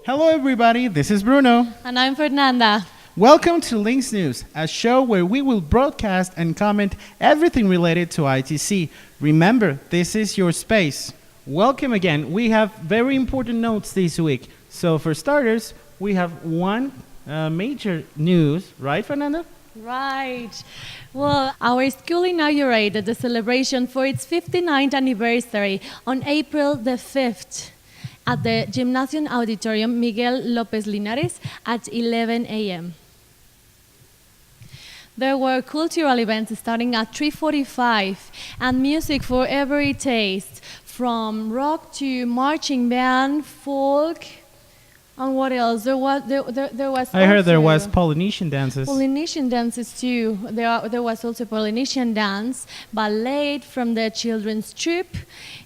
Hello, everybody. This is Bruno. And I'm Fernanda. Welcome to Lynx News, a show where we will broadcast and comment everything related to ITC. Remember, this is your space. Welcome again. We have very important notes this week. So, for starters, we have one major news, right, Fernanda? Right. Well, our school inaugurated the celebration for its 59th anniversary on April the 5th at the Gymnasium Auditorium Miguel López Linares at 11 a.m. There were cultural events starting at 3:45 and music for every taste, from rock to marching band, folk, and what else? There was. I heard there was Polynesian dances. Polynesian dances too. There was also Polynesian dance, ballet from the children's troupe,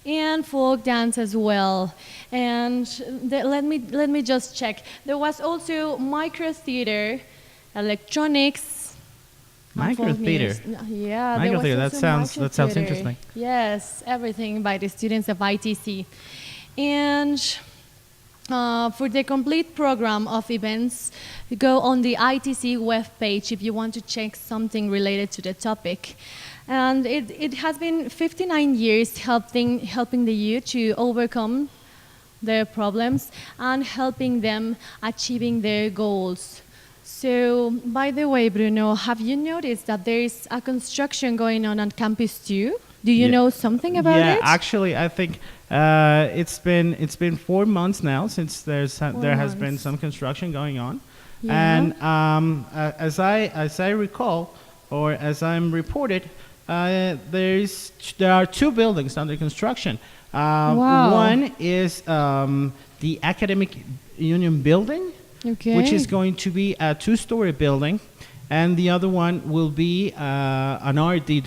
and folk dance as well. And let me just check. There was also micro theater, electronics. Micro theater. Yeah, micro theater. That sounds theater. interesting. Yes, everything by the students of ITC, and. For the complete program of events, go on the ITC webpage if you want to check something related to the topic. And it has been 59 years helping the youth to overcome their problems and helping them achieving their goals. So, by the way, Bruno, have you noticed that there is a construction going on Campus 2? Do you know something about it? Yeah, actually, I think it's been 4 months now since there has been some construction going on, and as I recall, or as I'm reported, there are two buildings under construction. Wow. One is the Academic Union building, which is going to be a 2-story building, and the other one will be an R&D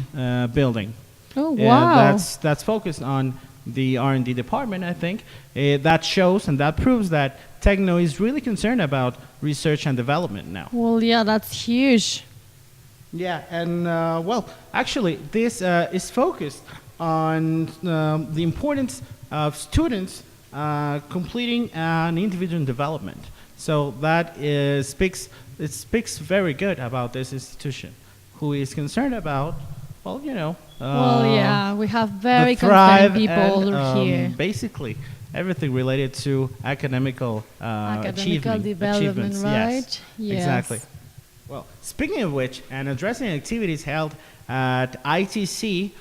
building. Oh, wow. That's focused on the R&D department, I think. That shows and that proves that Techno is really concerned about research and development now. Well, yeah, that's huge. Yeah, and well, actually, this is focused on the importance of students completing an individual development. So that speaks very good about this institution, who is concerned about, well, yeah, we have very concerned people and, here. Basically, everything related to academical development, right? Yes, exactly. Well, speaking of which, and addressing activities held at ITC,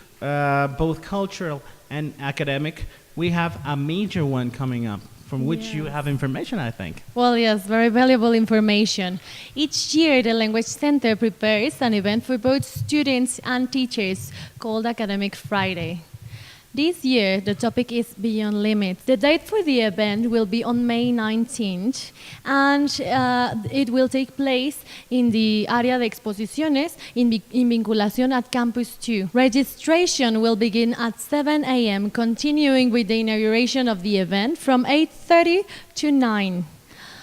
both cultural and academic, we have a major one coming up, from which you have information, I think. Well, yes, very valuable information. Each year, the Language Center prepares an event for both students and teachers called Academic Friday. This year, the topic is Beyond Limits. The date for the event will be on May 19th, and it will take place in the Área de Exposiciones in Vinculación at Campus 2. Registration will begin at 7 a.m., continuing with the inauguration of the event from 8:30 to 9.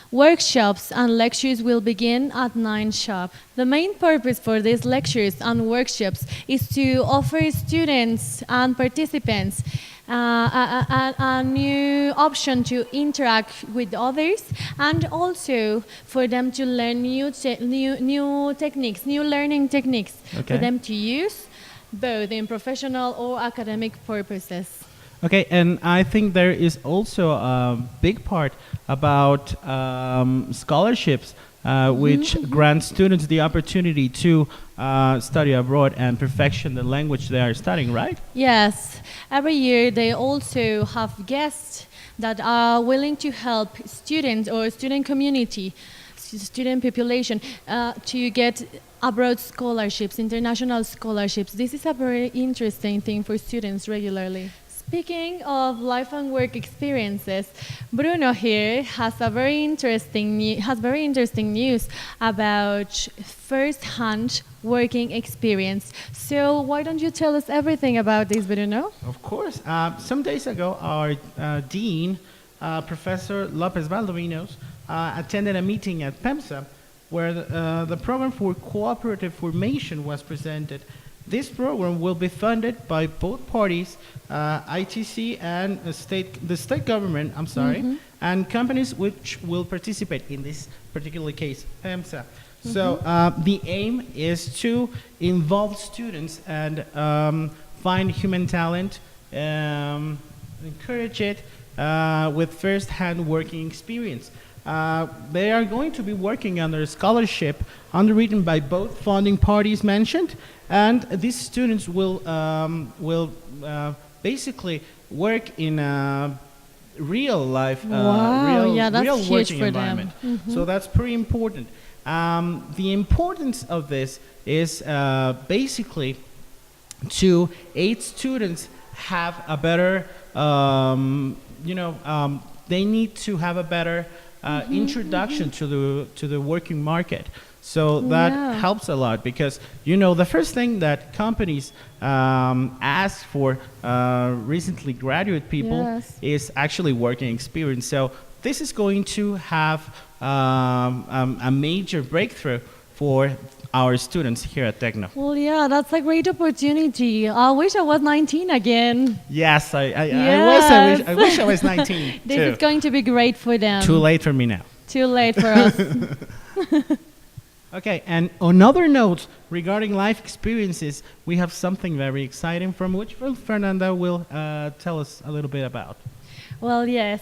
Workshops and lectures will begin at 9 sharp. The main purpose for these lectures and workshops is to offer students and participants a new option to interact with others, and also for them to learn new techniques, new learning techniques for them to use both in professional or academic purposes. Okay, and I think there is also a big part about scholarships, which grant students the opportunity to study abroad and perfection the language they are studying, right? Yes. Every year they also have guests that are willing to help students or student community, student population, to get abroad scholarships, international scholarships. This is a very interesting thing for students regularly. Speaking of life and work experiences, Bruno here has very interesting news about first-hand working experience. So why don't you tell us everything about this, Bruno? Of course. Some days ago, our dean, Professor Lopez Valdovinos, attended a meeting at PEMSA where the program for cooperative formation was presented. This program will be funded by both parties, ITC and the state government, I'm sorry, and companies which will participate in this particular case, PEMSA. So the aim is to involve students and find human talent, encourage it with first-hand working experience. They are going to be working under a scholarship underwritten by both funding parties mentioned, and these students will basically work in a real life, Wow, yeah, that's real huge working for them. environment. So that's pretty important. The importance of this is basically to aid students have a better, they need to have a better introduction to the working market. So that Yeah. helps a lot because, the first thing that companies ask for recently graduate people Yes. is actually working experience. So this is going to have a major breakthrough for our students here at Tecno. Well, yeah, that's a great opportunity. I wish I was 19 again. Yes, I Yes. wish I was 19 This too. is going to be great for them. Too late for me now. Too late for us. Okay, and another note regarding life experiences, we have something very exciting from which Fernanda will tell us a little bit about. Well, yes,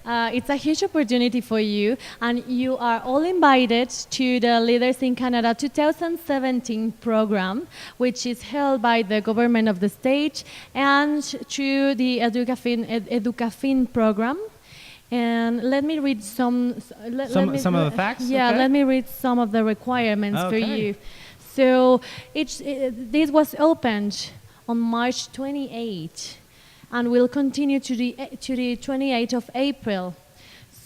it's a huge opportunity for you, and you are all invited to the Leaders in Canada 2017 program, which is held by the government of the state and through the Educafin program. And let me read some Some of the facts? Yeah, Okay. let me read some of the requirements for Okay. you. So this was opened on March 28 and will continue to the 28th of April.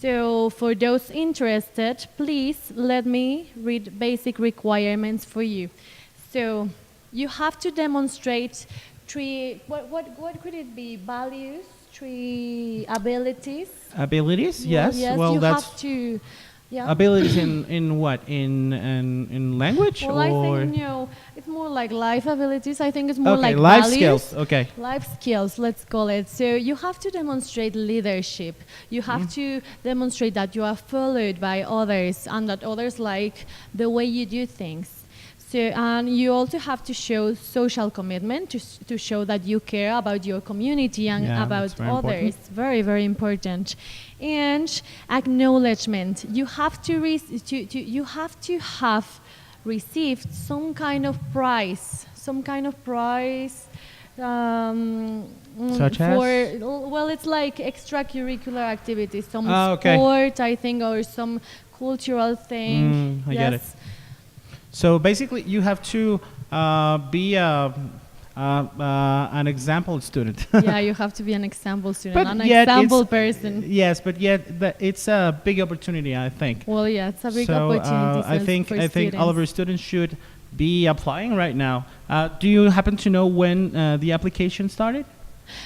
So for those interested, please let me read basic requirements for you. So you have to demonstrate what could it be? Values, 3 abilities. Abilities? Well, Yes. Well, you that's have to. Yeah. abilities in what? In language Well, or I think it's more like life abilities. I think it's more okay, like life values. skills. Okay. Life skills, let's call it. So you have to demonstrate leadership. You have to demonstrate that you are followed by others and that others like the way you do things. So, and you also have to show social commitment to show that you care about your community and Yeah, about that's very others. important. Very, very important. And acknowledgement. You have to have received some kind of prize. Such for, as? well, it's like extracurricular activities, some Okay. sport, I think, or some cultural thing. I get it. So basically, you have to be an example student. Yeah, you have to be an example student, But an yet example it's- person. Yes, but yet it's a big opportunity, I think. Well, yeah, it's a big So opportunity. I think for all of students. our students should be applying right now. Do you happen to know when the application started?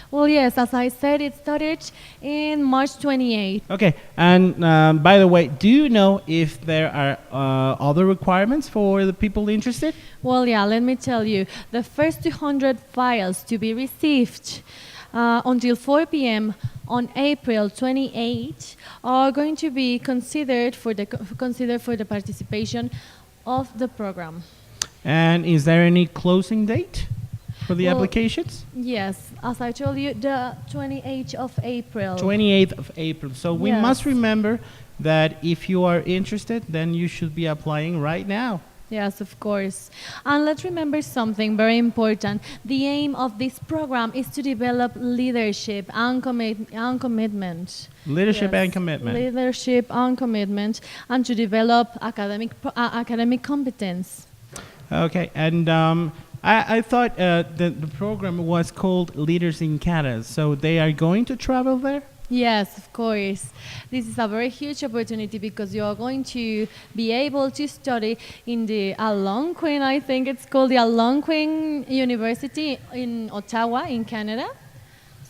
Well, yes, as I said, it started in March 28th. Okay, and by the way, do you know if there are other requirements for the people interested? Well, yeah, let me tell you. The first 200 files to be received until 4 p.m. on April 28 are going to be considered for the participation of the program. And is there any closing date for the Well, applications? Yes, as I told you, the 28th of April. 28th of April. So we Yes. must remember that if you are interested, then you should be applying right now. Yes, of course. And let's remember something very important. The aim of this program is to develop leadership and commitment. Leadership Yes, and commitment. Leadership and commitment, and to develop academic competence. Okay, and I thought the program was called Leaders in Canada, so they are going to travel there? Yes, of course. This is a very huge opportunity because you are going to be able to study in the Algonquin, I think it's called the Algonquin University in Ottawa, in Canada.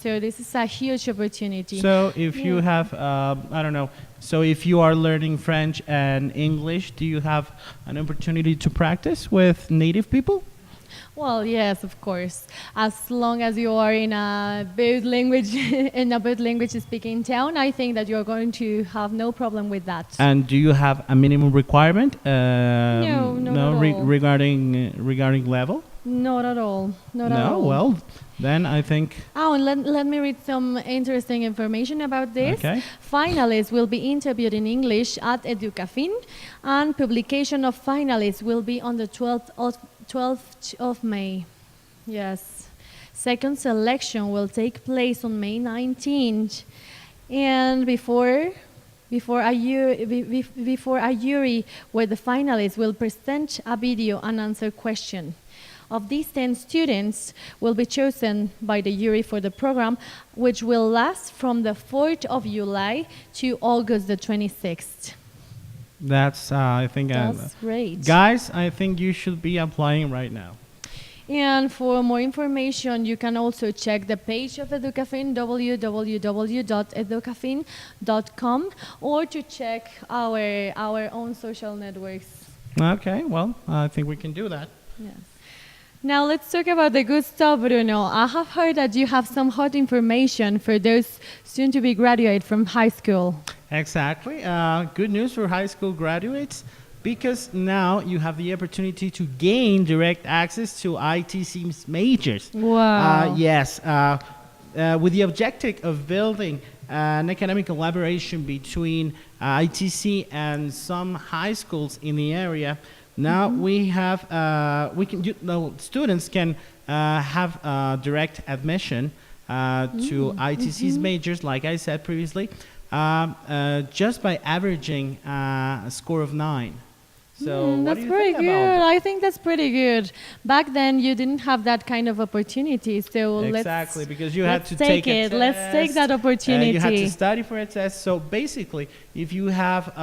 So this is a huge opportunity. So if you have, I don't know, so if you are learning French and English, do you have an opportunity to practice with native people? Well, yes, of course. As long as you are in a both language in a both language speaking town, I think that you're going to have no problem with that. And do you have a minimum requirement? No, not at all. Regarding level? Not at all. Not at No. all. Well, then I think. Oh, and let me read some interesting information about this. Okay. Finalists will be interviewed in English at Educafin, and publication of finalists will be on the 12th of May. Yes. Second selection will take place on May 19th. And before a jury where the finalists will present a video and answer question. Of these 10 students will be chosen by the jury for the program, which will last from the 4th of July to August the 26th. That's, I think, That's great. guys, I think you should be applying right now. And for more information, you can also check the page of Educafin, www.educafin.com, or to check our own social networks. Okay, well, I think we can do that. Yes. Now let's talk about the good stuff, Bruno. I have heard that you have some hot information for those soon to be graduate from high school. Exactly. Good news for high school graduates, because now you have the opportunity to gain direct access to ITC's majors. Wow. Yes. With the objective of building an economic collaboration between ITC and some high schools in the area. Now we have, students can have direct admission to ITC's majors, like I said previously, just by averaging a score of 9. So what that's do you pretty think good. about that? I think that's pretty good. Back then, you didn't have that kind of opportunity, so Exactly, because you had let's to take take a it. Let's take test, that opportunity. you had to study for a test. So basically, if you have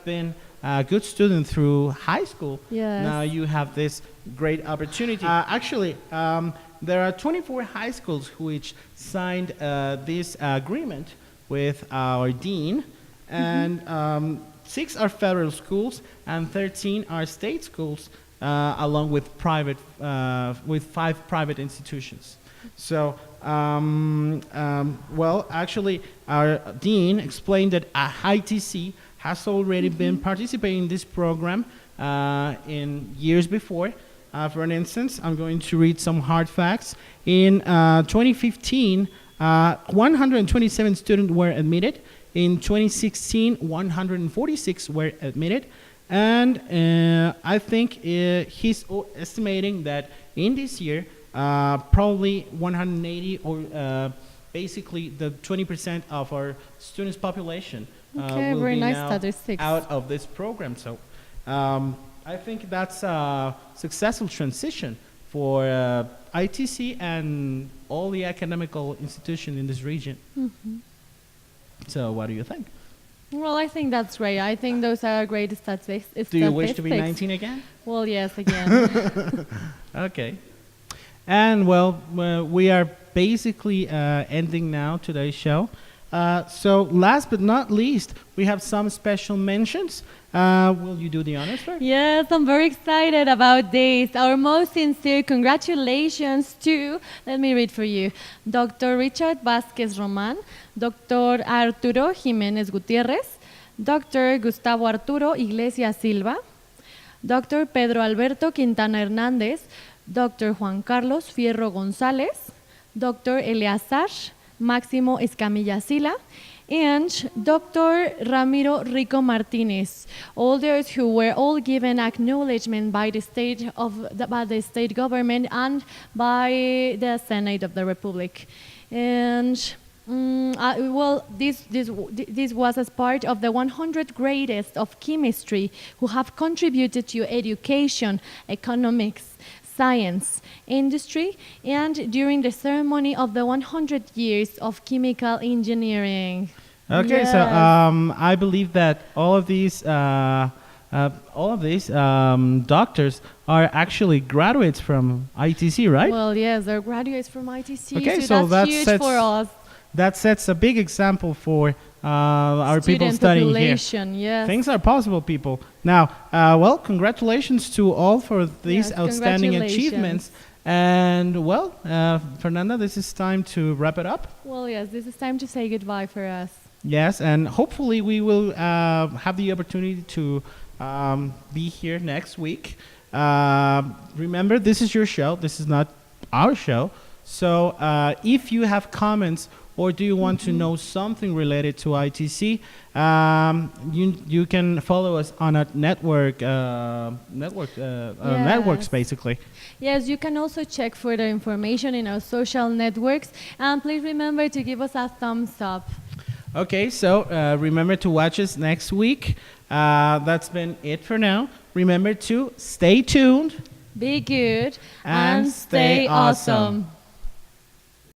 been a good student through high school, Yes. now you have this great opportunity. There are 24 high schools which signed this agreement with our dean, and 6 are federal schools and 13 are state schools, along with 5 private institutions. So, actually, our dean explained that ITC has already been participating in this program in years before. For an instance, I'm going to read some hard facts. In 2015, 127 students were admitted. In 2016, 146 were admitted. And I think he's estimating that in this year, probably 180, or basically the 20% of our students' population Okay, will very be nice now statistics. out of this program. So I think that's a successful transition for ITC and all the academical institutions in this region. So what do you think? Well, I think that's great. I think those are great statistics. Do you wish to be 19 again? Well, yes, again. Okay. And we are basically ending now today's show. So last but not least, we have some special mentions. Will you do the honors first? Yes, I'm very excited about this. Our most sincere congratulations to, let me read for you, Dr. Richard Vázquez Román, Dr. Arturo Jiménez Gutiérrez, Dr. Gustavo Arturo Iglesias Silva, Dr. Pedro Alberto Quintana Hernández, Dr. Juan Carlos Fierro González, Dr. Eleazar Máximo Escamilla Sila, and Dr. Ramiro Rico Martinez, all those who were all given acknowledgement by the state government and by the Senate of the Republic. And this was as part of the 100 greatest of chemistry who have contributed to education, economics, science, industry, and during the ceremony of the 100 years of chemical engineering. Okay, Yes. so I believe that all of these doctors are actually graduates from ITC, right? Well, yes, they're graduates from ITC, Okay, so so that's that huge sets- for us. That sets a big example for our people Student studying here. population, yes. Things are possible, people. Now, well, congratulations to all for these Yes, outstanding congratulations. achievements. And, well, Fernanda, this is time to wrap it up. Well, yes, this is time to say goodbye for us. Yes, and hopefully we will have the opportunity to be here next week. Remember, this is your show. This is not our show. So if you have comments or do you want to know something related to ITC, you can follow us on a networks, basically. Yes, you can also check further information in our social networks. And please remember to give us a thumbs up. Okay, so remember to watch us next week. That's been it for now. Remember to stay tuned Be good and stay awesome.